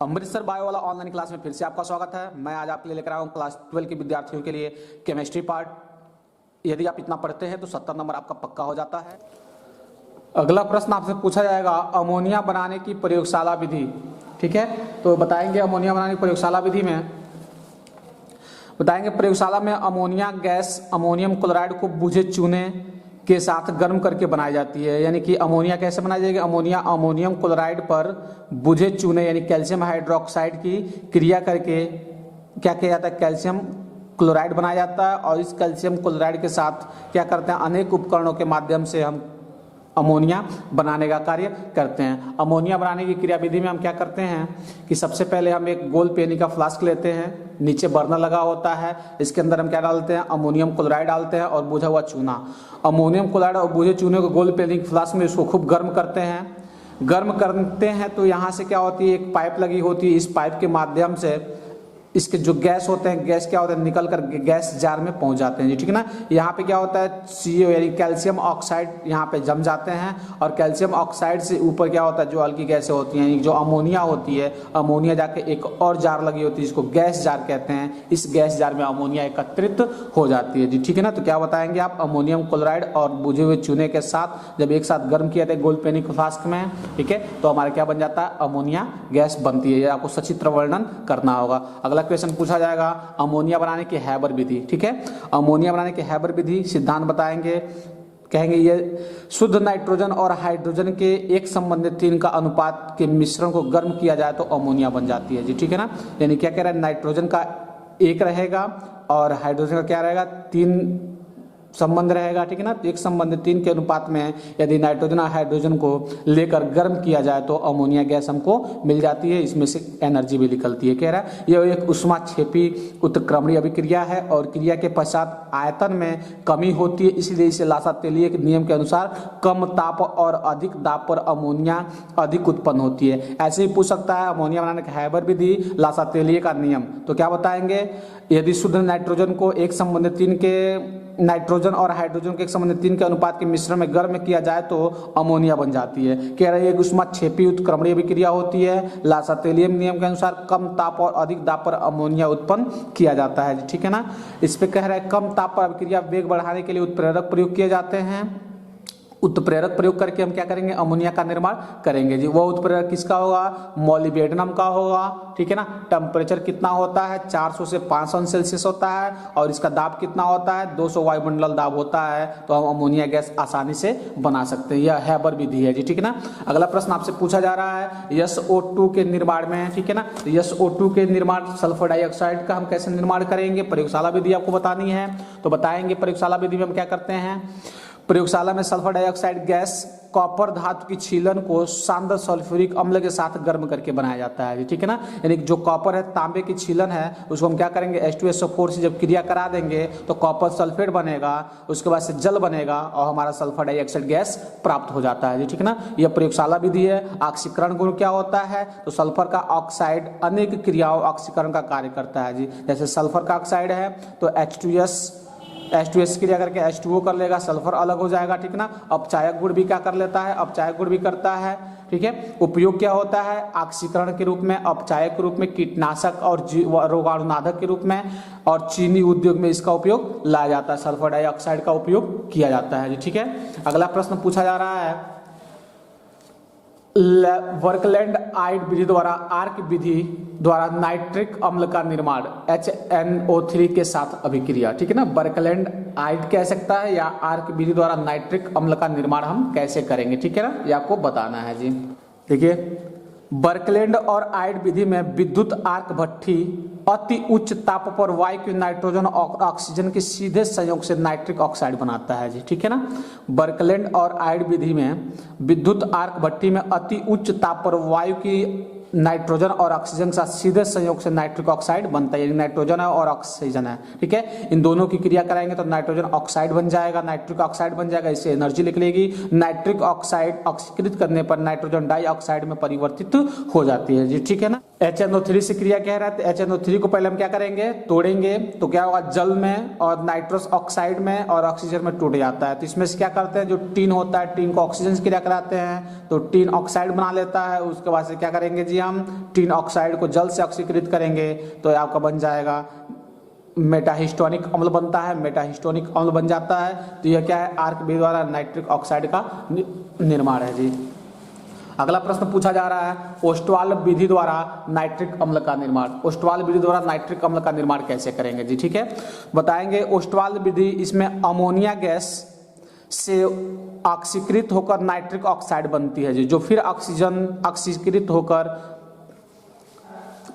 Amritsar bio वाला online class में फिर से आपका स्वागत है। मैं आज आपके लिए लेकर आया हूँ क्लास 12 के विद्यार्थियों के लिए केमिस्ट्री पार्ट। यदि आप इतना पढ़ते हैं तो 70 नंबर आपका पक्का हो जाता है। अगला प्रश्न आपसे पूछा जाएगा अमोनिया बनाने की प्रयोगशाला विधि। ठीक है, तो बताएंगे अमोनिया बनाने की प्रयोगशाला विधि में बताएंगे प्रयोगशाला में अमोनिया गैस अमोनियम क्लोराइड को बुझे चूने के साथ गर्म करके बनाई जाती है। यानी कि अमोनिया कैसे बनाई जाएगी? अमोनिया अमोनियम क्लोराइड पर बुझे चूने यानी कैल्शियम हाइड्रोक्साइड की क्रिया करके क्या किया जाता है? कैल्शियम क्लोराइड बनाया जाता है। और इस कैल्शियम क्लोराइड के साथ क्या करते हैं? अनेक उपकरणों के माध्यम से हम अमोनिया बनाने का कार्य करते हैं। अमोनिया बनाने की क्रियाविधि में हम क्या करते हैं कि सबसे पहले हम एक गोल पेनी का फ्लास्क लेते हैं, नीचे बर्नर लगा होता है, इसके अंदर हम क्या डालते हैं? अमोनियम क्लोराइड डालते हैं और बुझा हुआ चूना। अमोनियम क्लोराइड और बुझे चूने को गोल पेनी के फ्लास्क में इसको खूब गर्म करते हैं। गर्म करते हैं तो यहाँ से क्या होती है? एक पाइप लगी होती है। इस पाइप के माध्यम से इसके जो गैस होते हैं, गैस क्या होता है? निकल कर गैस जार में पहुंच जाते हैं जी। ठीक है ना। यहाँ पे क्या होता है? CO यानी कैल्शियम ऑक्साइड यहाँ पे जम जाते हैं और कैल्शियम ऑक्साइड से ऊपर क्या होता है? जो हल्की गैसें होती हैं, जो अमोनिया होती है, अमोनिया जाके एक और जार लगी होती है, इसको गैस जार कहते हैं। इस गैस जार में अमोनिया एकत्रित हो जाती है जी। ठीक है ना। तो क्या बताएंगे आप? अमोनियम क्लोराइड और बुझे हुए चूने के साथ जब एक साथ गर्म किया जाता है गोल्ड पेनी फ्लास्क में, ठीक है, तो हमारा क्या बन जाता है? अमोनिया गैस बनती है। ये आपको सचित्र वर्णन करना होगा। अगला क्वेश्चन पूछा जाएगा अमोनिया बनाने की हैबर विधि। ठीक है, अमोनिया बनाने की हैबर विधि सिद्धांत बताएंगे। कहेंगे ये शुद्ध नाइट्रोजन और हाइड्रोजन के एक संबंधित 3 का अनुपात के मिश्रण को गर्म किया जाए तो अमोनिया बन जाती है जी। ठीक है ना। यानी क्या कह रहा है? नाइट्रोजन का 1 रहेगा और हाइड्रोजन का क्या रहेगा? 3 संबंध रहेगा। ठीक है ना। एक संबंध 3 के अनुपात में यदि नाइट्रोजन और हाइड्रोजन को लेकर गर्म किया जाए तो अमोनिया गैस हमको मिल जाती है। इसमें से एनर्जी भी निकलती है। कह रहा है यह एक ऊष्माक्षेपी उत्क्रमणीय अभिक्रिया है और क्रिया के पश्चात आयतन में कमी होती है, इसलिए इसे लासातेलिए के नियम के अनुसार कम ताप और अधिक दाब पर अमोनिया अधिक उत्पन्न होती है। ऐसे ही पूछ सकता है अमोनिया बनाने का हैबर विधि, लासातेलिए का नियम। तो क्या बताएंगे? यदि शुद्ध नाइट्रोजन को एक संबंधित 3 के नाइट्रोजन और हाइड्रोजन के एक संबंधित 3 के अनुपात के मिश्रण में गर्म किया जाए तो अमोनिया बन जाती है। कह रहे हैं ऊष्माक्षेपी उत्क्रमणीय अभिक्रिया होती है। लासातेलियम नियम के अनुसार कम ताप और अधिक दाब पर अमोनिया उत्पन्न किया जाता है। ठीक है ना। इस पे कह रहा है कम ताप पर अभिक्रिया वेग बढ़ाने के लिए उत्प्रेरक प्रयोग किए जाते हैं। उत्प्रेरक प्रयोग करके हम क्या करेंगे? अमोनिया का निर्माण करेंगे जी। वो उत्प्रेरक किसका होगा? मॉलिब्डेनम का होगा। ठीक है ना। टेम्परेचर कितना होता है? 400 से 500 सेल्सियस होता है और इसका दाब कितना होता है? 200 वायुमंडल दाब होता है। तो हम अमोनिया गैस आसानी से बना सकते हैं। यह हैबर विधि है जी। ठीक है ना। अगला प्रश्न आपसे पूछा जा रहा है SO2 के निर्माण में। ठीक है ना। SO2 के निर्माण सल्फर डाइऑक्साइड का हम कैसे निर्माण करेंगे? प्रयोगशाला विधि आपको बतानी है। तो बताएंगे प्रयोगशाला विधि में हम क्या करते हैं? प्रयोगशाला में सल्फर डाइऑक्साइड गैस कॉपर धातु की छीलन को सांद्र सल्फ्यूरिक अम्ल के साथ गर्म करके बनाया जाता है। ठीक है ना। यानी जो कॉपर है, तांबे की छीलन है, उसको हम क्या करेंगे? H2SO4 से जब क्रिया करा देंगे तो कॉपर सल्फेट बनेगा, उसके बाद से जल बनेगा और हमारा सल्फर डाइऑक्साइड गैस प्राप्त हो जाता है। ठीक है ना। यह प्रयोगशाला विधि है। ऑक्सीकरण गुण क्या होता है? तो सल्फर का ऑक्साइड अनेक क्रियाओं ऑक्सीकरण का कार्य करता है जी। जैसे सल्फर का ऑक्साइड है तो H2S क्रिया करके H2O कर लेगा, सल्फर अलग हो जाएगा। ठीक है ना। अपचायक गुण भी क्या कर लेता है? अपचायक गुण भी करता है। ठीक है। उपयोग क्या होता है? ऑक्सीकरण के रूप में, अपचायक के रूप में, कीटनाशक और रोगाणुनाशक के रूप में और चीनी उद्योग में इसका उपयोग लाया जाता है। सल्फर डाइऑक्साइड का उपयोग किया जाता है जी। ठीक है। अगला प्रश्न पूछा जा रहा है वर्कलैंड आइड विधि द्वारा आर्क विधि द्वारा नाइट्रिक अम्ल का निर्माण HNO3 के साथ अभिक्रिया। ठीक है ना। बर्कलैंड आइड कह सकता है या आर्क विधि द्वारा नाइट्रिक अम्ल का निर्माण हम कैसे करेंगे? ठीक है ना। ये आपको बताना है जी। देखिए बर्कलैंड और आइड विधि में विद्युत आर्क भट्ठी अति उच्च ताप पर वायु की नाइट्रोजन और ऑक्सीजन के सीधे संयोग से नाइट्रिक ऑक्साइड बनाता है जी। ठीक है ना। बर्कलैंड और आइड विधि में विद्युत आर्क भट्ठी में अति उच्च ताप पर वायु की नाइट्रोजन और ऑक्सीजन के साथ सीधे संयोग से नाइट्रिक ऑक्साइड बनता है। नाइट्रोजन है और ऑक्सीजन है। ठीक है। इन दोनों की क्रिया कराएंगे तो नाइट्रोजन ऑक्साइड बन जाएगा, नाइट्रिक ऑक्साइड बन जाएगा, इससे एनर्जी निकलेगी। नाइट्रिक ऑक्साइड ऑक्सीकृत करने पर नाइट्रोजन डाइऑक्साइड में परिवर्तित हो जाती है जी। ठीक है ना। HNO3 से क्रिया कह रहा है, तो HNO3 को पहले हम क्या करेंगे, तोड़ेंगे, तो क्या होगा, जल में और नाइट्रस ऑक्साइड में और ऑक्सीजन में टूट जाता है। तो इसमें से क्या करते हैं, जो टीन होता है, टीन को ऑक्सीजन से क्रिया कराते हैं तो टीन ऑक्साइड बना लेता है। उसके बाद से क्या करेंगे जी, हम टीन ऑक्साइड को जल से ऑक्सीकृत करेंगे तो आपका बन जाएगा मेटाहिस्टोनिक अम्ल बनता है, मेटाहिस्टोनिक अम्ल बन जाता है। तो यह क्या है, आर्क विधि द्वारा नाइट्रिक ऑक्साइड का निर्माण है जी। अगला प्रश्न पूछा जा रहा है, ओस्टवाल विधि द्वारा नाइट्रिक अम्ल का निर्माण। ओस्टवाल विधि द्वारा नाइट्रिक अम्ल का निर्माण कैसे करेंगे जी, ठीक है, बताएंगे। ओस्टवाल विधि, इसमें अमोनिया गैस से ऑक्सीकृत होकर नाइट्रिक ऑक्साइड बनती है जी, जो फिर ऑक्सीजन ऑक्सीकृत होकर,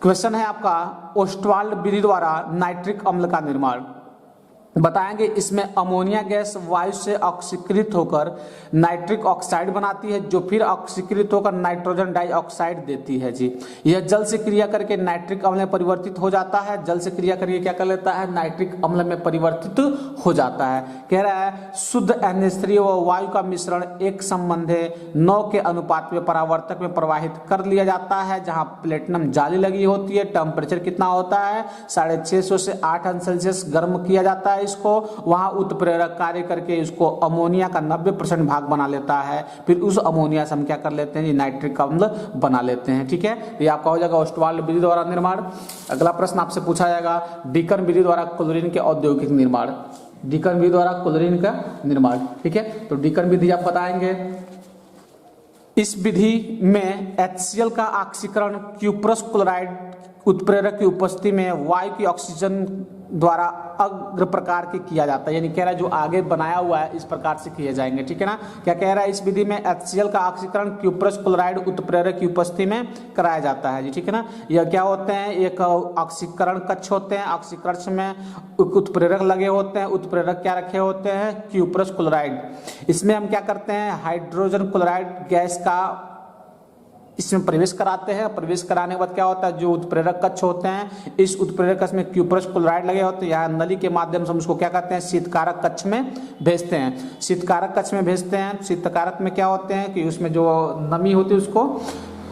क्वेश्चन है आपका, ओस्टवाल विधि द्वारा नाइट्रिक अम्ल का निर्माण बताएंगे। इसमें अमोनिया गैस वायु से ऑक्सीकृत होकर नाइट्रिक ऑक्साइड बनाती है, जो फिर ऑक्सीकृत होकर नाइट्रोजन डाइऑक्साइड देती है जी। यह जल से क्रिया करके नाइट्रिक अम्ल में परिवर्तित हो जाता है, जल से क्रिया करके क्या कर लेता है, नाइट्रिक अम्ल में परिवर्तित हो जाता है। कह रहा है शुद्ध NH3 व वायु का मिश्रण एक संबंधे 9 के अनुपात में परावर्तक में प्रवाहित कर लिया जाता है, जहां प्लेटिनम जाली लगी होती है। टेम्परेचर कितना होता है, 650 से 8 अंश सेल्सियस गर्म किया जाता है इसको। वहां उत्प्रेरक कार्य करके इसको अमोनिया का 90% भाग बना लेता है, फिर उस अमोनिया से हम क्या कर लेते हैं, नाइट्रिक अम्ल बना लेते हैं, ठीक है। ये आपका हो जाएगा ओस्टवाल विधि द्वारा निर्माण। अगला प्रश्न आपसे पूछा जाएगा, डीकन विधि द्वारा क्लोरीन के औद्योगिक निर्माण। डीकन विधि द्वारा क्लोरीन का निर्माण, ठीक है, तो डीकन विधि आप बताएंगे। इस विधि में HCl का ऑक्सीकरण क्यूप्रस क्लोराइड उत्प्रेरक की उपस्थिति में वायु की ऑक्सीजन द्वारा अग्र प्रकार के किया जाता है, यानी कह रहा है जो आगे बनाया हुआ है इस प्रकार से किए जाएंगे, ठीक है ना। क्या कह रहा है, इस विधि में HCl का ऑक्सीकरण क्यूप्रस क्लोराइड उत्प्रेरक की उपस्थिति में कराया जाता है जी, ठीक है ना। यह क्या होते हैं, एक ऑक्सीकरण कक्ष होते हैं, ऑक्सीकरण में उत्प्रेरक लगे होते हैं, उत्प्रेरक क्या रखे होते हैं, क्यूप्रस क्लोराइड। इसमें हम क्या करते हैं, हाइड्रोजन क्लोराइड गैस का इसमें प्रवेश कराते हैं। प्रवेश कराने के बाद क्या होता है, जो उत्प्रेरक कक्ष होते हैं, इस उत्प्रेरक कक्ष में क्यूप्रस क्लोराइड लगे होते हैं, यहाँ नली के माध्यम से हम उसको क्या कहते हैं, शीतकारक कक्ष में भेजते हैं। शीतकारक कक्ष में भेजते हैं, शीतकारक में क्या होते हैं कि उसमें जो नमी होती है उसको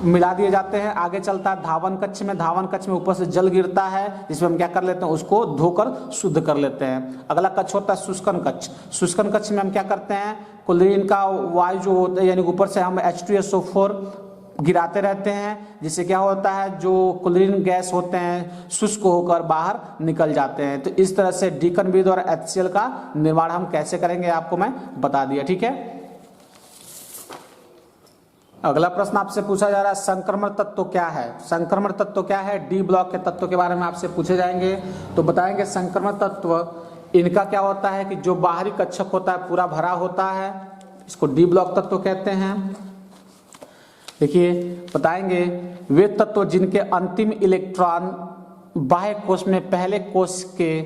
मिला दिए जाते हैं। आगे चलता है धावन कक्ष में, धावन कक्ष में ऊपर से जल गिरता है, जिसमें हम क्या कर लेते हैं, उसको धोकर शुद्ध कर लेते हैं। अगला कक्ष होता है शुष्कन कक्ष। शुष्कन कक्ष में हम क्या करते हैं, क्लोरीन का वायु जो होता है, यानी ऊपर से हम H2SO4 गिराते रहते हैं, जिससे क्या होता है, जो क्लोरीन गैस होते हैं शुष्क होकर बाहर निकल जाते हैं। तो इस तरह से डीकन विधि द्वारा HCl का निर्माण हम कैसे करेंगे आपको मैं बता दिया, ठीक है। अगला प्रश्न आपसे पूछा जा रहा है, संक्रमण तत्व क्या है। संक्रमण तत्व क्या है, डी ब्लॉक के तत्व के बारे में आपसे पूछे जाएंगे। तो बताएंगे संक्रमण तत्व इनका क्या होता है कि जो बाहरी कक्षक होता है पूरा भरा होता है, इसको डी ब्लॉक तत्व कहते हैं। देखिए बताएंगे, वे तत्व जिनके अंतिम इलेक्ट्रॉन बाह्य कोश में पहले कोश के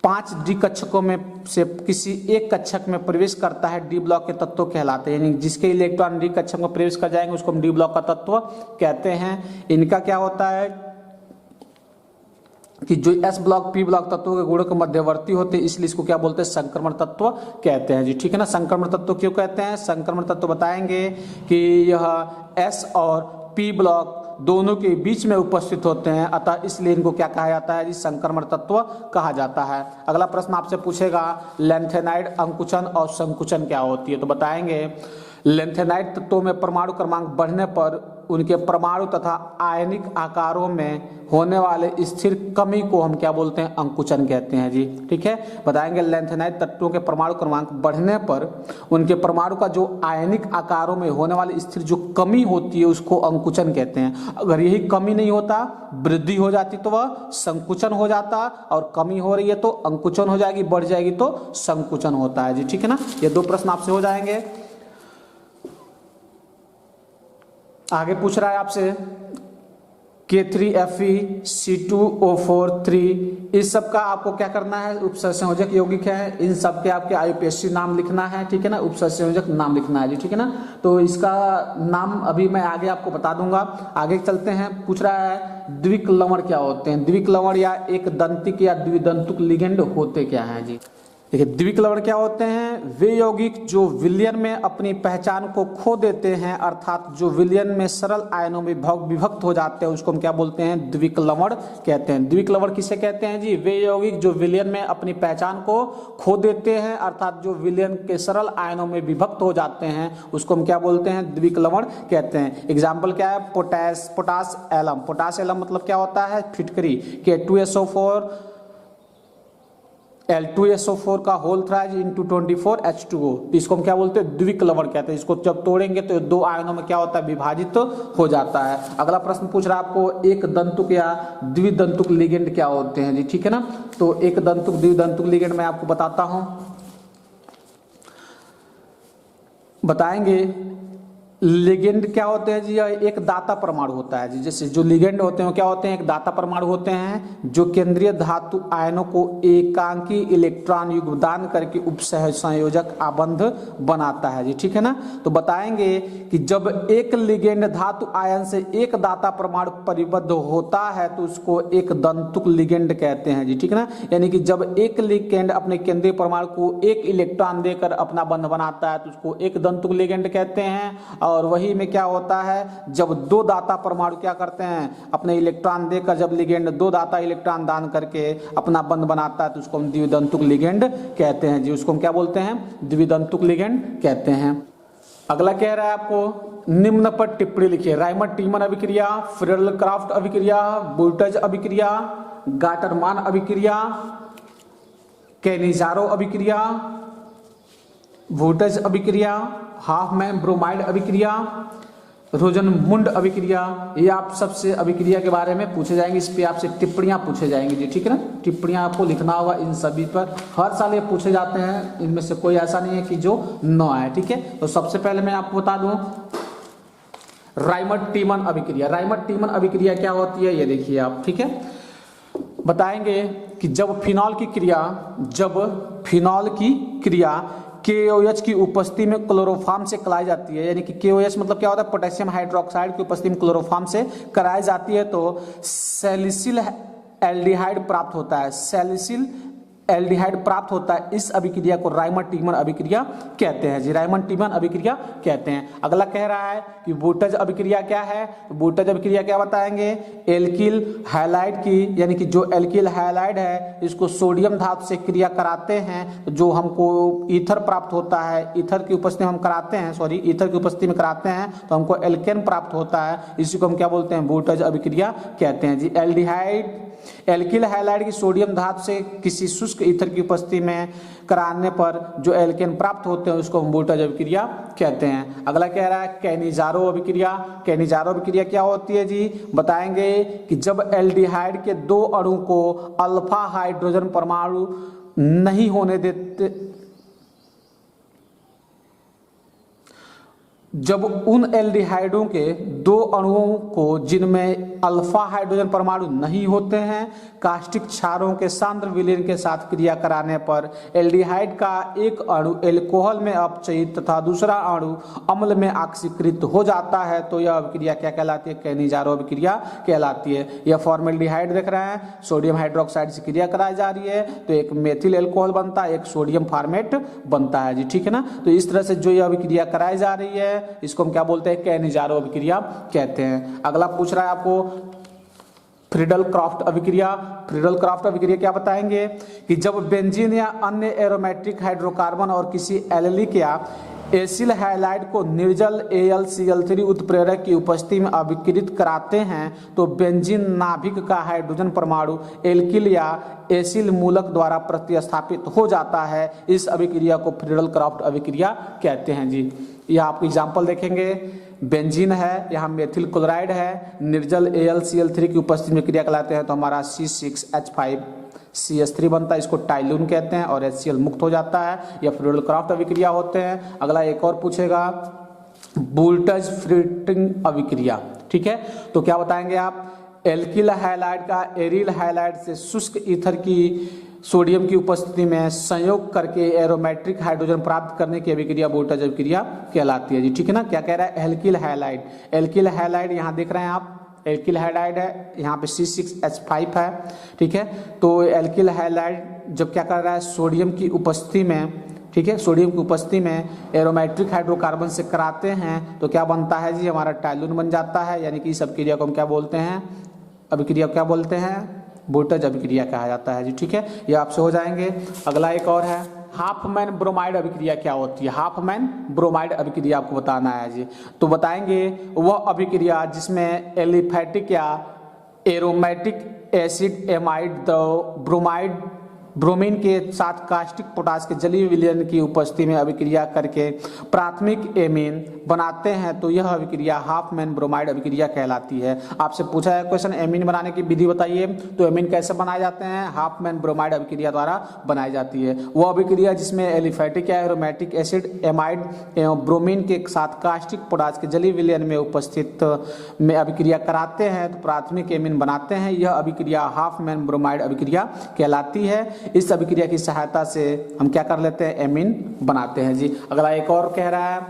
5D कक्षकों में से किसी एक कक्षक में प्रवेश करता है, डी ब्लॉक के तत्व कहलाते हैं। यानी जिसके इलेक्ट्रॉन डी कक्षक में प्रवेश कर जाएंगे उसको हम डी ब्लॉक का तत्व कहते हैं। इनका क्या होता है कि जो S ब्लॉक P ब्लॉक तत्वों के गुणों के मध्यवर्ती होते हैं, इसलिए इसको क्या बोलते हैं, संक्रमण तत्व कहते हैं जी, ठीक है ना। संक्रमण तत्व क्यों कहते हैं, संक्रमण तत्व बताएंगे कि यह S और P ब्लॉक दोनों के बीच में उपस्थित होते हैं, अतः इसलिए इनको क्या कहा जाता है जी, संक्रमण तत्व कहा जाता है। अगला प्रश्न आपसे पूछेगा, लैंथेनाइड अंकुचन और संकुचन क्या होती है। तो बताएंगे, लैंथेनाइड तत्वों में परमाणु क्रमांक बढ़ने पर उनके परमाणु तथा आयनिक आकारों में होने वाले स्थिर कमी को हम क्या बोलते हैं, अंकुचन कहते हैं जी, ठीक है। बताएंगे, लैंथेनाइड तत्वों के परमाणु क्रमांक बढ़ने पर उनके परमाणु का जो आयनिक आकारों में होने वाली स्थिर जो कमी होती है उसको अंकुचन कहते हैं। अगर यही कमी नहीं होता, वृद्धि हो जाती तो वह संकुचन हो जाता, और कमी हो रही है तो अंकुचन हो जाएगी, बढ़ जाएगी तो संकुचन होता है जी, ठीक है ना। ये दो प्रश्न आपसे हो जाएंगे। आगे पूछ रहा है आपसे K3Fe, C2O4, 3, इस सब का आपको क्या करना है, उपसंयोजक यौगिक है, इन सब के आपके IUPAC नाम लिखना है, ठीक है ना, उपसंयोजक नाम लिखना है जी, ठीक है ना। तो इसका नाम अभी मैं आगे आपको बता दूंगा। आगे चलते हैं, पूछ रहा है द्विक लवण क्या होते हैं। द्विक लवण या एक दंतिक या द्विदंतुक लिगेंड होते क्या है जी। देखिए द्विक लवण क्या होते हैं? वे यौगिक जो विलयन में अपनी पहचान को खो देते हैं, अर्थात जो विलयन में सरल आयनों में विभक्त हो जाते हैं, उसको हम क्या बोलते हैं? द्विक लवण कहते हैं। द्विक लवण किसे कहते हैं जी? वे यौगिक जो विलयन में अपनी पहचान को खो देते हैं, अर्थात जो विलयन के सरल आयनों में विभक्त हो जाते हैं, उसको हम क्या बोलते हैं? द्विक लवण कहते हैं। एग्जाम्पल क्या है? Potash alum. पोटास एलम मतलब क्या होता है? फिटकरी। K2SO4 L2SO4 का होल थ्राइज इंटू 24H2O, इसको हम क्या बोलते हैं? द्विक लवण कहते हैं। इसको जब तोड़ेंगे तो दो आयनों में क्या होता है? विभाजित हो जाता है। अगला प्रश्न पूछ रहा है आपको, एक दंतुक या द्विदंतुक लिगेंड क्या होते हैं जी, ठीक है ना। तो एक दंतुक द्विदंतुक लिगेंड मैं आपको बताता हूं, बताएंगे। लिगेंड क्या होते हैं जी? एक दाता परमाणु होता है जी। जैसे जो लिगेंड होते हैं क्या होते हैं? एक दाता परमाणु होते हैं जो केंद्रीय धातु आयनों को एकांकी इलेक्ट्रॉन योगदान करके उपसंयोजक आबंध बनाता है जी, ठीक है ना। तो बताएंगे कि जब एक लिगेंड धातु आयन से एक दाता परमाणु परिबद्ध होता है तो उसको एक दंतुक लिगेंड कहते हैं जी, ठीक है ना। यानी कि जब एक लिगेंड अपने केंद्रीय परमाणु को एक इलेक्ट्रॉन देकर अपना बंध बनाता है तो उसको एक दंतुक लिगेंड कहते हैं। और वही में क्या होता है? जब दो दाता परमाणु क्या करते हैं? अपने इलेक्ट्रॉन देकर जब लिगेंड दो दाता इलेक्ट्रॉन दान करके अपना बंध बनाता है तो उसको हम द्विदंतुक लिगेंड कहते हैं जी। उसको हम क्या बोलते हैं? द्विदंतुक लिगेंड कहते हैं। अगला कह रहा है आपको, निम्न पर टिप्पणी लिखिए। रायमंड टीमन अभिक्रिया, फ्रेडल क्राफ्ट अभिक्रिया, वोल्टेज अभिक्रिया, गाटरमान अभिक्रिया, कैनिजारो अभिक्रिया, वोल्टेज अभिक्रिया, हाफमैन ब्रोमाइड अभिक्रिया, रोजनमुंड अभिक्रिया, ये आप सबसे अभिक्रिया के बारे में पूछे जाएंगे। इस पे आपसे टिप्पणियां पूछे जाएंगे जी, ठीक है ना। टिप्पणियां आपको लिखना होगा इन सभी पर। हर साल ये पूछे जाते हैं, इनमें से कोई ऐसा नहीं है कि जो न आए, ठीक है। तो सबसे पहले मैं आपको बता दूं, रायमंड टीमन अभिक्रिया। रायमंड टीमन अभिक्रिया क्या होती है ये देखिए आप, ठीक है। बताएंगे कि जब फिनॉल की क्रिया KOH की उपस्थिति में क्लोरोफॉर्म से कराई जाती है, यानी कि KOH मतलब क्या होता है? पोटेशियम हाइड्रोक्साइड की उपस्थिति में क्लोरोफॉर्म से कराई जाती है तो सैलिसिल एल्डिहाइड प्राप्त होता है। सैलिसिल एल्डिहाइड प्राप्त होता है। इस अभिक्रिया को रायमंड टीमन अभिक्रिया कहते हैं जी, रायमंड टीमन अभिक्रिया कहते हैं। अगला कह रहा है कि वोल्टेज अभिक्रिया क्या है? वोल्टेज अभिक्रिया क्या बताएंगे? एल्किल हैलाइड की, यानी कि जो एल्किल हैलाइड है इसको सोडियम धातु से क्रिया कराते हैं, जो हमको ईथर प्राप्त होता है। ईथर की उपस्थिति में हम कराते हैं, ईथर की उपस्थिति में कराते हैं तो हमको एल्केन प्राप्त होता है। इसी को हम क्या बोलते हैं? वोल्टेज अभिक्रिया कहते हैं जी। एल्किल हैलाइड की सोडियम धातु से किसी शुष्क ईथर की उपस्थिति में कराने पर जो एल्केन प्राप्त होते हैं उसको हम वोल्टेज अभिक्रिया कहते हैं। अगला कह रहा है कैनिजारो अभिक्रिया। कैनिजारो अभिक्रिया क्या होती है जी? बताएंगे कि जब एल्डिहाइड के दो अणु को अल्फा हाइड्रोजन परमाणु नहीं होने देते, जब उन एल्डिहाइडों के दो अणुओं को जिनमें अल्फा हाइड्रोजन परमाणु नहीं होते हैं कास्टिक क्षारों के सांद्र विलयन के साथ क्रिया कराने पर एल्डिहाइड का एक अणु एल्कोहल में अपचयित तथा दूसरा अणु अम्ल में ऑक्सीकृत हो जाता है तो यह अभिक्रिया क्या कहलाती है? कैनिजारो अभिक्रिया कहलाती है। यह फॉर्मेल्डिहाइड देख रहे हैं, सोडियम हाइड्रोक्साइड से क्रिया कराई जा रही है तो एक मेथिल एल्कोहल बनता है, एक सोडियम फॉर्मेट बनता है जी, ठीक है ना। तो इस तरह से जो यह अभिक्रिया कराई जा रही है इसको हम क्या बोलते हैं? कैनिजारो अभिक्रिया कहते हैं। अगला पूछ रहा है आपको फ्रीडल क्राफ्ट अभिक्रिया। फ्रीडल क्राफ्ट अभिक्रिया क्या बताएंगे कि जब बेंजीन या अन्य एरोमेटिक हाइड्रोकार्बन और किसी एल्डिक या एसिल हैलाइड को निर्जल AlCl3 उत्प्रेरक की उपस्थिति में अभिक्रित कराते हैं तो बेंजीन नाभिक का हाइड्रोजन परमाणु एल्किल या एसिल मूलक द्वारा प्रतिस्थापित हो जाता है। इस अभिक्रिया को फ्रीडल क्राफ्ट अभिक्रिया कहते हैं जी। यह आपको एग्जाम्पल देखेंगे, बेंजीन है, यहाँ मेथिल क्लोराइड है, निर्जल AlCl3 की उपस्थिति में क्रिया कराते हैं तो हमारा C6H5CH3 बनता है, इसको टाइलून कहते हैं और HCl मुक्त हो जाता है। यह फ्रीडल क्राफ्ट अभिक्रिया होते हैं। अगला एक और पूछेगा वोल्टेज फ्रीटिंग अभिक्रिया, ठीक है। तो क्या बताएंगे आप? एल्किल हैलाइड का एरिल हैलाइड से शुष्क ईथर की सोडियम की उपस्थिति में संयोग करके एरोमेट्रिक हाइड्रोजन प्राप्त करने की अभिक्रिया वोल्टेज अभिक्रिया कहलाती है जी, ठीक है ना। क्या कह रहा है? Alkyl halide. एल्किल हैलाइड यहाँ देख रहे हैं आप, एल्किल हैलाइड है, यहाँ पे C6H5 है, ठीक है। तो एल्किल हैलाइड जब क्या कर रहा है, सोडियम की उपस्थिति में, ठीक है, सोडियम की उपस्थिति में एरोमेट्रिक हाइड्रोकार्बन से कराते हैं तो क्या बनता है जी, हमारा टैलून बन जाता है। यानी कि इस अभिक्रिया को हम क्या बोलते हैं, अभिक्रिया क्या बोलते हैं, वोल्टेज अभिक्रिया कहा जाता है जी। ठीक है, ये आपसे हो जाएंगे। अगला एक और है, हाफमैन ब्रोमाइड अभिक्रिया क्या होती है। हाफमैन ब्रोमाइड अभिक्रिया आपको बताना है जी। तो बताएंगे वह अभिक्रिया जिसमें एलिफैटिक या aromatic acid amide bromide bromine के साथ कास्टिक पोटास के जलीय विलयन की उपस्थिति में अभिक्रिया करके प्राथमिक एमीन बनाते हैं तो यह अभिक्रिया हाफमैन ब्रोमाइड अभिक्रिया कहलाती है। आपसे पूछा है क्वेश्चन, एमीन बनाने की विधि बताइए। तो एमीन कैसे बनाए जाते हैं, हाफमैन ब्रोमाइड अभिक्रिया द्वारा बनाई जाती है। वह अभिक्रिया जिसमें एलिफैटिक या एरोमेटिक एसिड एमाइड एवं ब्रोमीन के साथ कास्टिक पोटास के जलीय विलयन में उपस्थित में अभिक्रिया कराते हैं तो प्राथमिक एमीन बनाते हैं, यह अभिक्रिया हाफमैन ब्रोमाइड अभिक्रिया कहलाती है। इस अभिक्रिया की सहायता से हम क्या कर लेते हैं, एमीन बनाते हैं जी। अगला एक और कह रहा है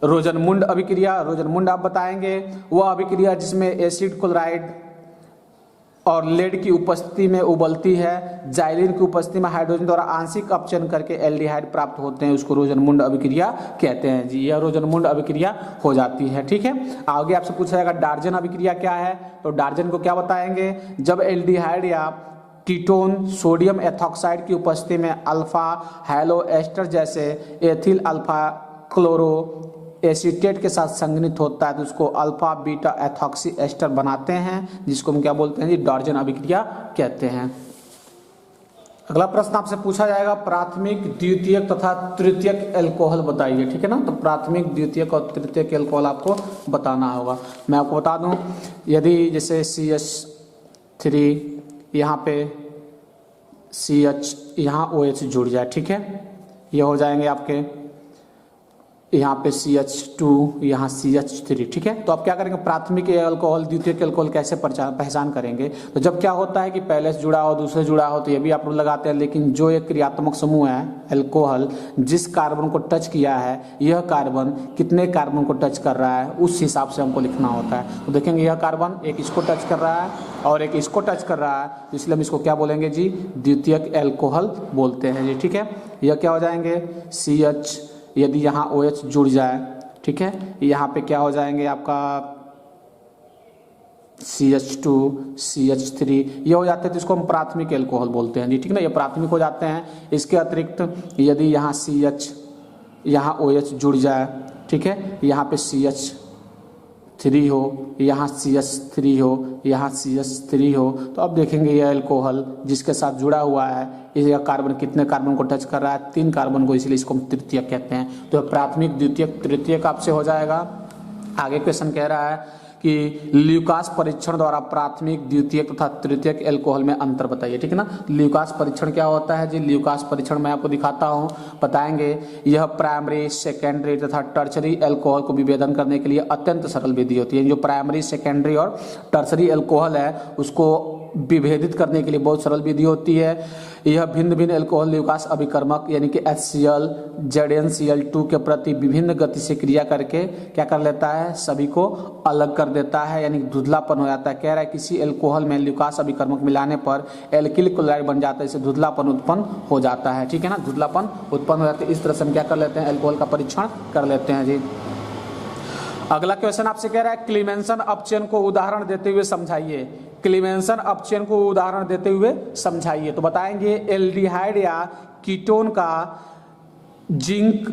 रोजनमुंड अभिक्रिया। रोजनमुंड आप बताएंगे वह अभिक्रिया जिसमें एसिड क्लोराइड और लेड की उपस्थिति में उबलती है, जाइलिन की उपस्थिति में हाइड्रोजन द्वारा आंशिक अपचयन करके एल्डिहाइड प्राप्त होते हैं, उसको रोजनमुंड अभिक्रिया कहते हैं जी। यह रोजनमुंड अभिक्रिया हो जाती है। ठीक है, आगे आपसे पूछा जाएगा डार्जन अभिक्रिया क्या है। तो डार्जन को क्या बताएंगे, जब एल्डिहाइड या कीटोन सोडियम एथॉक्साइड की उपस्थिति में अल्फा हैलो एस्टर जैसे एथिल अल्फा क्लोरो एसीटेट के साथ संघनित होता है तो उसको अल्फा बीटा एथॉक्सी एस्टर बनाते हैं, जिसको हम क्या बोलते हैं जी, डार्जन अभिक्रिया कहते हैं। अगला प्रश्न आपसे पूछा जाएगा प्राथमिक द्वितीयक तथा तृतीयक एल्कोहल बताइए। ठीक है ना, तो प्राथमिक द्वितीयक और तृतीयक एल्कोहल आपको बताना होगा। मैं आपको बता दूं, यदि जैसे CH3 यहाँ पे CH यहाँ OH जुड़ जाए, ठीक है, ये हो जाएंगे आपके यहाँ पे CH2 यहाँ CH3। ठीक है, तो आप क्या करेंगे, प्राथमिक अल्कोहल द्वितीयक अल्कोहल कैसे पहचान करेंगे। तो जब क्या होता है कि पहले से जुड़ा हो दूसरे जुड़ा हो तो ये भी आप लोग लगाते हैं, लेकिन जो एक क्रियात्मक समूह है अल्कोहल जिस कार्बन को टच किया है, यह कार्बन कितने कार्बन को टच कर रहा है उस हिसाब से हमको लिखना होता है। तो देखेंगे यह कार्बन एक इसको टच कर रहा है और एक इसको टच कर रहा है, इसलिए हम इसको क्या बोलेंगे जी, द्वितीयक अल्कोहल बोलते हैं जी। ठीक है, यह क्या हो जाएंगे CH, यदि यहाँ OH जुड़ जाए, ठीक है, यहाँ पे क्या हो जाएंगे आपका CH2 CH3 ये हो जाते हैं तो इसको हम प्राथमिक एल्कोहल बोलते हैं जी। ठीक है ना, ये प्राथमिक हो जाते हैं। इसके अतिरिक्त यदि यहाँ CH यहाँ OH जुड़ जाए, ठीक है, यहाँ पे CH3 हो, यहाँ CH3 हो, यहाँ CH3 हो, तो अब देखेंगे यह एल्कोहल जिसके साथ जुड़ा हुआ है, यह कार्बन कितने कार्बन को टच कर रहा है, 3 कार्बन को, इसलिए इसको हम तृतीयक कहते हैं। तो प्राथमिक द्वितीयक तृतीयक आपसे हो जाएगा। आगे क्वेश्चन कह रहा है कि ल्यूकास परीक्षण द्वारा प्राथमिक द्वितीयक तथा तृतीयक एल्कोहल में अंतर बताइए। ठीक है ना, ल्यूकास परीक्षण क्या होता है जी, ल्यूकास परीक्षण मैं आपको दिखाता हूँ, बताएंगे। यह प्राइमरी सेकेंडरी तथा टर्सरी एल्कोहल को विभेदन करने के लिए अत्यंत सरल विधि होती है। जो प्राइमरी सेकेंडरी और टर्सरी एल्कोहल है उसको विभेदित करने के लिए बहुत सरल विधि होती है। यह भिन्न भिन्न एल्कोहल ल्यूकास अभिकर्मक यानी कि HCl ZnCl2 के प्रति विभिन्न गति से क्रिया करके क्या कर लेता है, सभी को अलग कर देता है, यानी धुंधलापन हो जाता है। कह रहा है किसी एल्कोहल में ल्यूकास अभिकर्मक मिलाने पर एल्किल क्लोराइड बन जाता है, इससे धुंधलापन उत्पन्न हो जाता है। ठीक है ना, धुंधलापन उत्पन्न हो जाता है। इस तरह से हम क्या कर लेते हैं, एल्कोहल का परीक्षण कर लेते हैं जी। अगला क्वेश्चन आपसे कह रहा है क्लीमेंसन अपचयन को उदाहरण देते हुए समझाइए। क्लीमेंसन अपचयन को उदाहरण देते हुए समझाइए। तो बताएंगे एल्डिहाइड या कीटोन का जिंक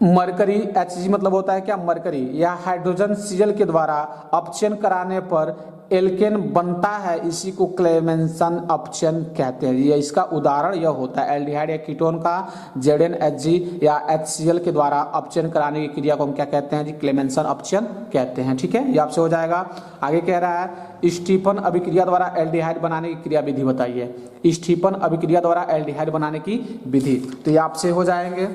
मरकरी Hg मतलब होता है क्या, मरकरी या हाइड्रोजन Cl के द्वारा अपचयन कराने पर एल्केन बनता है, इसी को क्लेमेंसन अपचयन कहते हैं। ये इसका उदाहरण यह होता है, एल्डिहाइड या कीटोन का ZnHg या HCl के द्वारा अपचयन कराने की क्रिया को हम क्या कहते हैं जी, क्लेमेंसन अपचयन कहते हैं। ठीक है, ये आपसे हो जाएगा। आगे कह रहा है स्टीफन अभिक्रिया द्वारा एल्डिहाइड बनाने की क्रिया विधि बताइए। स्टीफन अभिक्रिया द्वारा एल्डिहाइड बनाने की विधि, तो ये आपसे हो जाएंगे।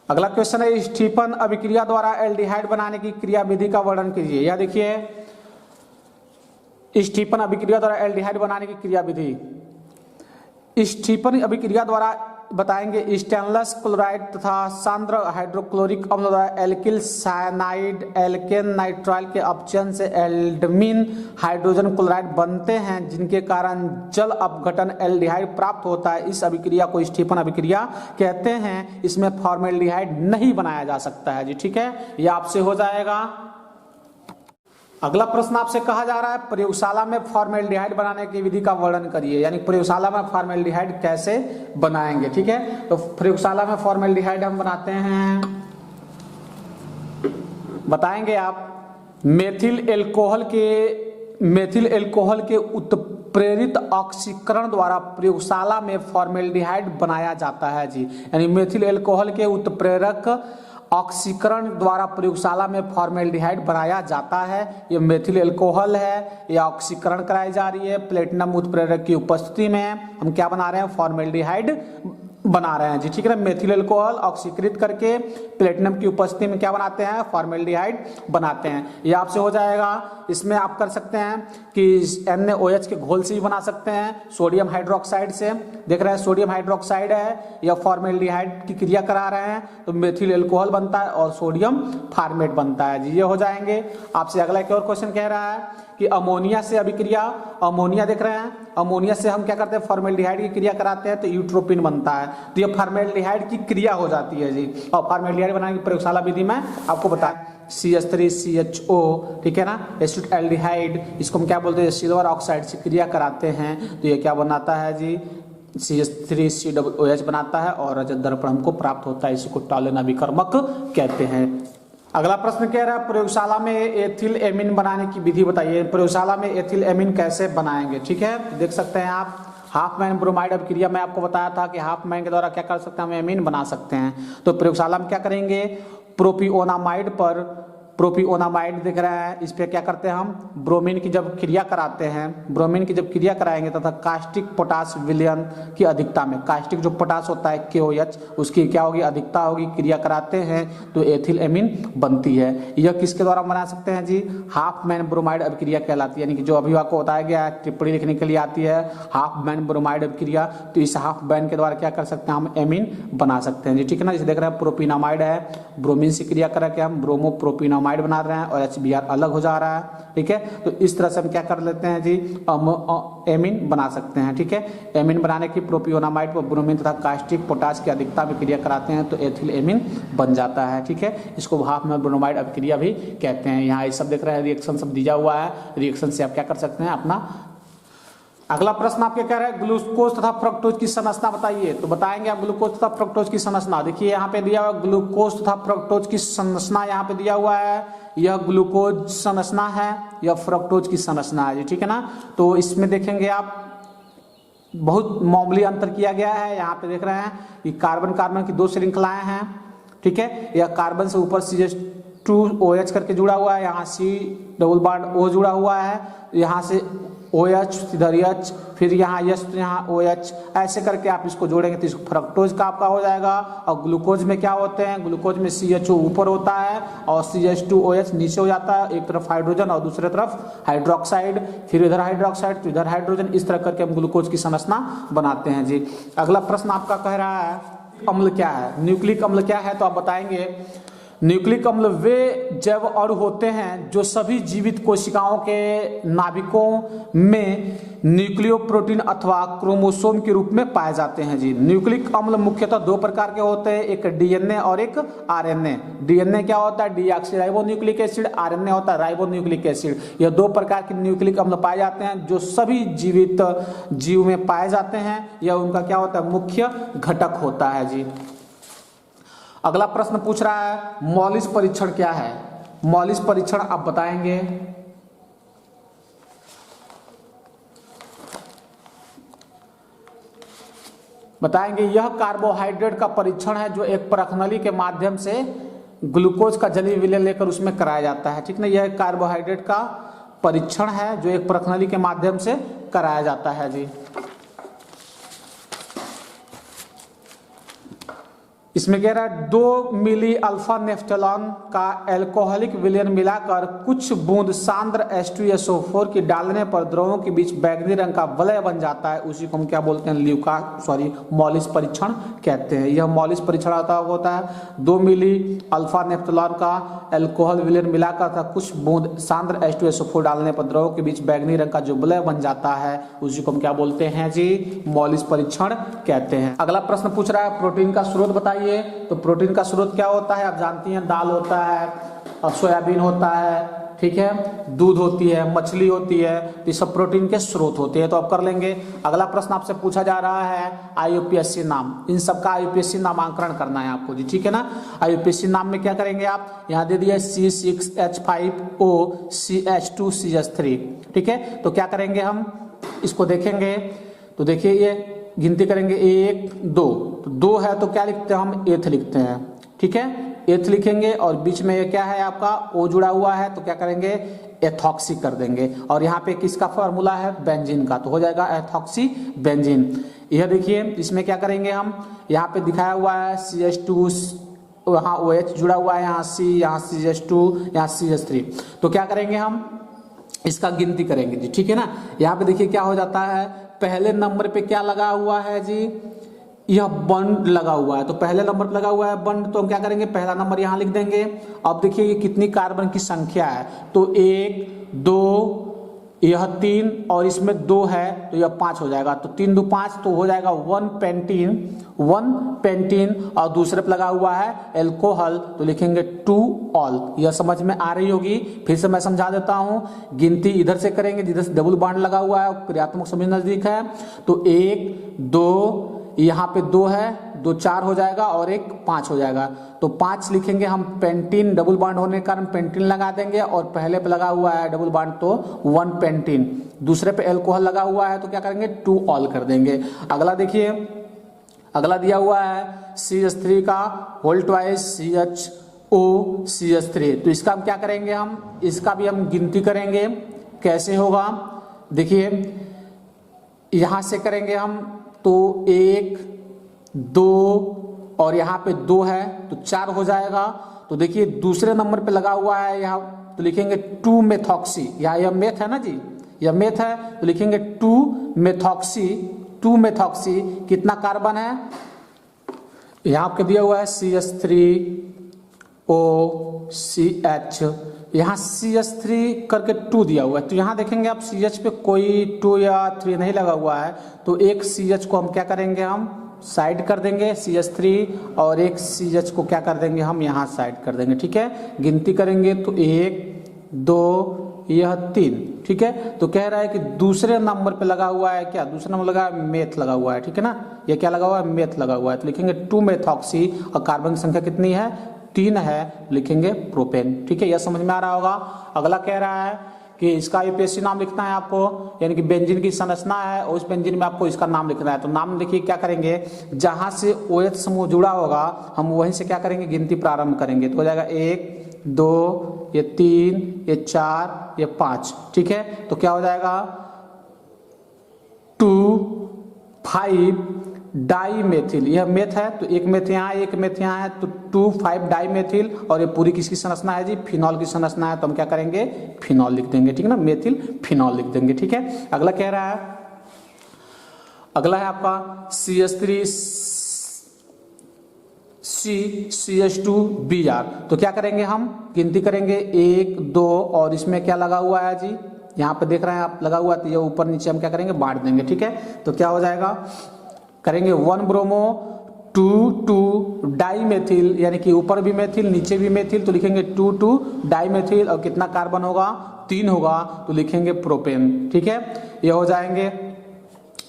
अगला क्वेश्चन है स्टीफन अभिक्रिया द्वारा एल्डिहाइड बनाने की क्रिया विधि का वर्णन कीजिए। यह देखिए स्टीफन अभिक्रिया द्वारा एल्डिहाइड बनाने की क्रिया विधि। स्टीफन अभिक्रिया द्वारा बताएंगे स्टेनलेस क्लोराइड तथा सांद्र हाइड्रोक्लोरिक अम्ल द्वारा एल्किल साइनाइड एल्केन नाइट्राइल के अपचयन से एल्डमीन हाइड्रोजन क्लोराइड बनते हैं, जिनके कारण जल अपघटन एल्डिहाइड प्राप्त होता है। इस अभिक्रिया को स्टीफन अभिक्रिया कहते हैं। इसमें फॉर्मेल्डिहाइड नहीं बनाया जा सकता है जी। ठीक है, ये आपसे हो जाएगा। अगला प्रश्न आपसे कहा जा रहा है प्रयोगशाला में फॉर्मेल्डिहाइड बनाने की विधि का वर्णन करिए, यानी प्रयोगशाला में फॉर्मेल्डिहाइड कैसे बनाएंगे। ठीक है, तो प्रयोगशाला में फॉर्मेल्डिहाइड हम बनाते हैं, बताएंगे आप मेथिल एल्कोहल के उत्प्रेरित ऑक्सीकरण द्वारा प्रयोगशाला में फॉर्मेल्डिहाइड बनाया जाता है जी। यानी मेथिल एल्कोहल के उत्प्रेरक ऑक्सीकरण द्वारा प्रयोगशाला में फॉर्मेल्डिहाइड बनाया जाता है। ये मेथिल एल्कोहल है, यह ऑक्सीकरण कराई जा रही है। प्लेटिनम उत्प्रेरक की उपस्थिति में हम क्या बना रहे हैं, फॉर्मेल्डिहाइड बना रहे हैं जी। ठीक है ना, मेथिल एल्कोहल ऑक्सीकृत करके प्लेटिनम की उपस्थिति में क्या बनाते हैं, फॉर्मेल्डिहाइड बनाते हैं। ये आपसे हो जाएगा। इसमें आप कर सकते हैं कि NaOH के घोल से भी बना सकते हैं, सोडियम हाइड्रोक्साइड से। देख रहे हैं सोडियम हाइड्रोक्साइड है, या फॉर्मेल्डिहाइड की क्रिया करा रहे हैं तो मेथिल एल्कोहल बनता है और सोडियम फॉर्मेट बनता है जी। ये हो जाएंगे। आपसे अगला एक और क्वेश्चन कह रहा है कि अमोनिया से अभिक्रिया, अमोनिया देख रहे हैं, अमोनिया से हम क्या करते हैं, फॉर्मेल्डिहाइड की क्रिया कराते हैं तो यूट्रोपिन बनता है। तो ये फॉर्मेल्डिहाइड की क्रिया हो जाती है जी। और फॉर्मेल्डिहाइड बनाने की प्रयोगशाला विधि में आपको बताएं CH3CHO, ठीक है ना, एसिटाल्डिहाइड, इसको हम क्या बोलते हैं, सिल्वर ऑक्साइड से क्रिया कराते हैं तो ये क्या बनाता है जी, CH3COOH बनाता है और रजत दर्पण हमको प्राप्त होता है। इसको टॉलन अभिकर्मक कहते हैं। अगला प्रश्न कह रहा है प्रयोगशाला में एथिल एमीन बनाने की विधि बताइए। प्रयोगशाला में एथिल एमीन कैसे बनाएंगे। ठीक है, देख सकते हैं आप हाफमैन ब्रोमाइड अभिक्रिया में आपको बताया था कि हाफमैन के द्वारा क्या कर सकते हैं, हम एमीन बना सकते हैं। तो प्रयोगशाला में क्या करेंगे, प्रोपियोनामाइड पर, प्रोपियोनामाइड दिख रहा है, इस पे क्या करते हैं हम, ब्रोमीन की जब क्रिया कराते हैं, ब्रोमीन की जब क्रिया कराएंगे तथा कास्टिक पोटास विलयन की अधिकता में, कास्टिक जो पोटास होता है KOH, उसकी क्या होगी, अधिकता होगी, क्रिया कराते हैं तो एथिल एमीन बनती है। यह किसके द्वारा बना सकते हैं जी, हाफमैन ब्रोमाइड अभिक्रिया कहलाती है। यानी कि जो अभी आपको बताया गया है, टिप्पणी लिखने के लिए आती है हाफमैन ब्रोमाइड अभिक्रिया, तो इस हाफमैन के द्वारा क्या कर सकते हैं, हम एमीन बना सकते हैं जी। ठीक है ना, जैसे देख रहे हैं प्रोपिनामाइड है, ब्रोमीन से क्रिया करके हम ब्रोमोप्रोपिनामाइड बना रहे हैं और HBr अलग हो जा रहा है। ठीक है, तो इस तरह से हम क्या कर लेते हैं जी, एमीन बना सकते हैं। ठीक है, एमीन बनाने की प्रोपियोनामाइड पर ब्रोमीन तथा कास्टिक पोटास की अधिकता में क्रिया कराते हैं तो एथिल एमीन बन जाता है। ठीक है, इसको हाफमैन ब्रोमाइड अभिक्रिया भी कहते हैं। यहाँ ये सब देख रहे हैं, रिएक्शन सब दिया हुआ है, रिएक्शन से आप क्या कर सकते हैं अपना। अगला प्रश्न आपके कह रहे हैं ग्लूकोज तथा फ्रक्टोज की संरचना बताइए। तो बताएंगे आप ग्लूकोज तथा फ्रक्टोज की संरचना। देखिए यहाँ पे दिया हुआ ग्लूकोज तथा फ्रक्टोज की संरचना यहाँ पे दिया हुआ है। यह ग्लूकोज संरचना है, यह फ्रक्टोज की संरचना है जी। ठीक है ना, तो इसमें देखेंगे आप बहुत मामूली अंतर किया गया है। यहाँ पे देख रहे हैं कि कार्बन कार्बन की 2 श्रृंखलाएं हैं। ठीक है, यह कार्बन से ऊपर CH2OH करके जुड़ा हुआ है, यहाँ C डबल बॉन्ड O जुड़ा हुआ है, यहाँ से OH इधर H, फिर यहाँ H तो यहाँ OH, ऐसे करके आप इसको जोड़ेंगे तो इसको फ्रक्टोज का आपका हो जाएगा। और ग्लूकोज में क्या होते हैं, ग्लूकोज में CHO ऊपर होता है और CH2OH नीचे हो जाता है, एक तरफ हाइड्रोजन और दूसरे तरफ हाइड्रोक्साइड, फिर इधर हाइड्रोक्साइड तो इधर हाइड्रोजन, इस तरह करके हम ग्लूकोज की संरचना बनाते हैं जी। अगला प्रश्न आपका कह रहा है अम्ल क्या है, न्यूक्लिक अम्ल क्या है। तो आप बताएंगे न्यूक्लिक अम्ल वे जैव अणु होते हैं जो सभी जीवित कोशिकाओं के नाभिकों में न्यूक्लियोप्रोटीन अथवा क्रोमोसोम के रूप में पाए जाते हैं जी। न्यूक्लिक अम्ल मुख्यतः 2 प्रकार के होते हैं, एक DNA और एक RNA। DNA क्या होता है, डीऑक्सीराइबो न्यूक्लिक एसिड, RNA होता है राइबो न्यूक्लिक एसिड। यह 2 प्रकार के न्यूक्लिक अम्ल पाए जाते हैं जो सभी जीवित जीव में पाए जाते हैं। यह उनका क्या होता है, मुख्य घटक होता है जी। अगला प्रश्न पूछ रहा है मॉलिस परीक्षण क्या है। मॉलिस परीक्षण आप बताएंगे। बताएंगे यह कार्बोहाइड्रेट का परीक्षण है जो एक परखनली के माध्यम से ग्लूकोज का जलीय विलयन लेकर उसमें कराया जाता है। ठीक ना, यह कार्बोहाइड्रेट का परीक्षण है जो एक परखनली के माध्यम से कराया जाता है जी। इसमें कह रहा है 2 मिली अल्फा नेफ्थेलॉन का एल्कोहलिक विलयन मिलाकर कुछ बूंद सांद्र H2SO4 की डालने पर द्रवों के बीच बैगनी रंग का वलय बन जाता है, उसी को हम क्या बोलते हैं, मॉलिस परीक्षण कहते हैं। यह मॉलिस परीक्षण होता है 2 मिली अल्फा नेफ्थेलॉन का एल्कोहल विलयन मिलाकर था कुछ बूंद सांद्र H2SO4 डालने पर द्रवों के बीच बैगनी रंग का जो वलय बन जाता है, उसी को हम क्या बोलते हैं जी, मॉलिस परीक्षण कहते हैं। अगला प्रश्न पूछ रहा है प्रोटीन का स्रोत बताइए। तो प्रोटीन का स्रोत क्या होता है, आप जानती हैं, दाल होता है, अब सोयाबीन होता है, ठीक है, दूध होती है, मछली होती है, ये सब प्रोटीन के स्रोत होते हैं। तो अब कर लेंगे। अगला प्रश्न आपसे पूछा जा रहा है IUPAC नाम, इन सब का IUPAC नामांकन करना है आपको जी, ठीक है ना। IUPAC नाम में क्या करेंगे आप, यहाँ दे दिया C6H5O CH2CH3, ठीक है। तो क्या करेंगे हम इसको देखेंगे, तो देखिए ये गिनती करेंगे 1 2, तो 2 है तो क्या लिखते हैं हम, एथ लिखते हैं, ठीक है, एथ लिखेंगे और बीच में ये क्या है आपका O जुड़ा हुआ है, तो क्या करेंगे एथॉक्सी कर देंगे। और यहाँ पे किसका फॉर्मूला है, बेंजीन का, तो हो जाएगा एथॉक्सी बेंजीन। यह देखिए इसमें क्या करेंगे हम, यहाँ पे दिखाया हुआ है CH2, यहाँ OH जुड़ा हुआ है, यहाँ C, यहाँ CH2, यहाँ CH3, तो क्या करेंगे हम इसका गिनती करेंगे जी, ठीक है ना। यहाँ पे देखिए क्या हो जाता है, पहले नंबर पे क्या लगा हुआ है जी, यह बंड लगा हुआ है, तो पहले नंबर पे लगा हुआ है बंड, तो हम क्या करेंगे पहला नंबर यहाँ लिख देंगे। अब देखिए ये कितनी कार्बन की संख्या है, तो 1 2, यह 3 और इसमें 2 है तो यह 5 हो जाएगा, तो 3 2 5, तो हो जाएगा 1 पेंटीन और दूसरे पे लगा हुआ है एल्कोहल, तो लिखेंगे 2 ऑल। यह समझ में आ रही होगी, फिर से मैं समझा देता हूं। गिनती इधर से करेंगे जिधर से डबल बॉन्ड लगा हुआ है, क्रियात्मक समझ नजदीक है, तो 1 2, यहाँ पे 2 है, 2 4 हो जाएगा और 1 5 हो जाएगा, तो 5 लिखेंगे हम पेंटीन, डबल बॉन्ड होने के कारण पेंटीन लगा देंगे और पहले पे लगा हुआ है डबल बॉन्ड तो 1 पेंटीन, दूसरे पे एल्कोहल लगा हुआ है तो क्या करेंगे 2 ऑल कर देंगे। अगला देखिए, अगला दिया हुआ है CH3 का होल ट्वाइस CHO CH3, तो इसका हम क्या करेंगे, हम इसका भी हम गिनती करेंगे। कैसे होगा, देखिए यहां से करेंगे हम, तो 1 2 और यहाँ पे 2 है तो 4 हो जाएगा। तो देखिए दूसरे नंबर पे लगा हुआ है यहाँ, तो लिखेंगे 2 मेथॉक्सी, यह मेथ है ना जी, यह मेथ है, तो लिखेंगे 2 मेथॉक्सी कितना कार्बन है, यहाँ पे दिया हुआ है CH3OCH, यहाँ CH3 करके 2 दिया हुआ है, तो यहाँ देखेंगे आप CH पे कोई 2 या 3 नहीं लगा हुआ है, तो एक CH को हम क्या करेंगे, हम साइड कर देंगे CH3 और एक CH को क्या कर देंगे, हम यहाँ साइड कर देंगे, ठीक है। गिनती करेंगे तो 1 2, यह 3, ठीक है। तो कह रहा है कि दूसरे नंबर पे लगा हुआ है क्या, दूसरा नंबर लगा है मेथ लगा हुआ है, ठीक है ना, ये क्या लगा हुआ है, मेथ लगा हुआ है, तो लिखेंगे 2 मेथॉक्सी और कार्बन की संख्या कितनी है, 3 है, लिखेंगे प्रोपेन, ठीक है। यह समझ में आ रहा होगा। अगला कह रहा है कि इसका IUPAC नाम लिखना है आपको, यानी कि बेंजीन की संरचना है और उस बेंजीन में आपको इसका नाम लिखना है, तो नाम देखिए क्या करेंगे, जहां से OH समूह जुड़ा होगा हम वहीं से क्या करेंगे, गिनती प्रारंभ करेंगे, तो हो जाएगा 1 2, ये 3, ये 4, ये 5, ठीक है। तो क्या हो जाएगा 2 5 डाईमेथिल, यह मेथ है तो एक मेथ यहाँ एक मेथ यहाँ है, तो 2 5 डाईमेथिल, और ये पूरी किसकी संरचना है जी, फिनॉल की संरचना है, तो हम क्या करेंगे फिनॉल लिख देंगे, ठीक है ना, मेथिल फिनॉल लिख देंगे, ठीक है। अगला कह रहा है, अगला है आपका CH3CH2Br, तो क्या करेंगे हम गिनती करेंगे 1 2 और इसमें क्या लगा हुआ है जी, यहाँ पे देख रहे हैं आप लगा हुआ है, तो ये ऊपर नीचे हम क्या करेंगे बांट देंगे, ठीक है। तो क्या हो जाएगा, करेंगे 1 ब्रोमो 2 डाईमेथिल, यानी कि ऊपर भी मेथिल नीचे भी मेथिल, तो लिखेंगे 2 डाईमेथिल और कितना कार्बन होगा 3 होगा, तो लिखेंगे प्रोपेन, ठीक है। ये हो जाएंगे।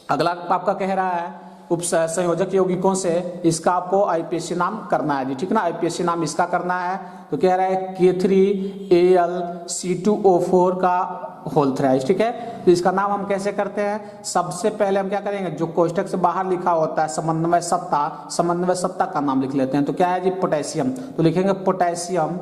अगला आपका कह रहा है उप संयोजक यौगिकों से इसका आपको IUPAC नाम करना है जी, ठीक है ना, IUPAC नाम इसका करना है, तो कह रहा है K3AlC2O4 का होल थ्राइस, ठीक है। तो इसका नाम हम कैसे करते हैं, सबसे पहले हम क्या करेंगे, जो कोष्टक से बाहर लिखा होता है समन्वय सत्ता का नाम लिख लेते हैं, तो क्या है जी पोटेशियम, तो लिखेंगे पोटेशियम,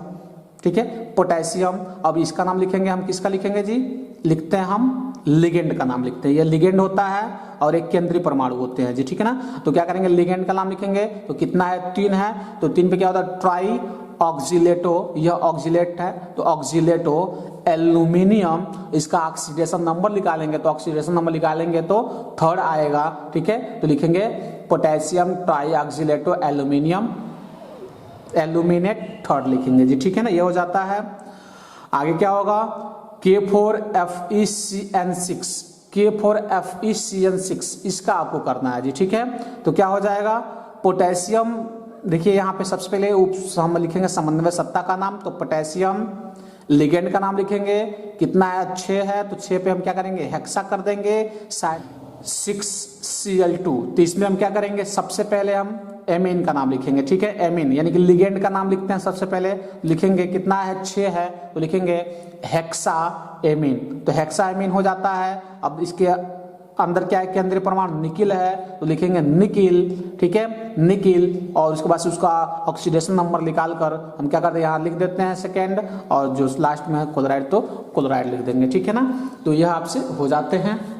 ठीक है, पोटेशियम। अब इसका नाम लिखेंगे हम, किसका लिखेंगे जी, लिखते हैं हम लिगेंड का नाम लिखते हैं। ये लिगेंड होता है और एक केंद्रीय परमाणु होते हैं जी, ठीक है ना। तो क्या करेंगे, लिगेंड का नाम लिखेंगे। तो कितना है, 3 है। तो 3 पे क्या होता है, ट्राई ऑक्सीलेटो, यह ऑक्सीलेट है तो ऑक्सीलेटो एल्यूमिनियम, इसका ऑक्सीडेशन नंबर निकालेंगे तो ऑक्सीडेशन नंबर निकालेंगे तो 3rd आएगा, ठीक है। तो लिखेंगे potassium tri oxalato aluminium, aluminate 3rd लिखेंगे जी, ठीक है ना। ये हो जाता है। आगे क्या होगा, K4FeCN6, K4FeCN6 इसका आपको करना है जी, ठीक है। तो क्या हो जाएगा, पोटेशियम, देखिए यहाँ पे सबसे पहले हम लिखेंगे समन्वय सत्ता का नाम, तो पोटेशियम, लिगेंड का नाम लिखेंगे, कितना है 6 है, तो 6 पे हम क्या करेंगे, हेक्सा कर देंगे, 6Cl2। तो इसमें हम क्या करेंगे, सबसे पहले हम एमीन का नाम लिखेंगे, ठीक है। एमीन यानी कि लिगेंड का नाम लिखते हैं सबसे पहले, लिखेंगे कितना है 6 है, तो लिखेंगे हेक्सा एमीन, तो हेक्सा एमीन हो जाता है। अब इसके अंदर क्या है, केंद्रीय परमाणु निकिल है, तो लिखेंगे निकिल, ठीक है, निकिल। और उसके बाद उसका ऑक्सीडेशन नंबर निकाल कर हम क्या करते हैं, यहाँ लिख देते हैं 2nd, और जो लास्ट में है क्लोराइड तो क्लोराइड लिख देंगे, ठीक है ना। तो यह आपसे हो जाते हैं।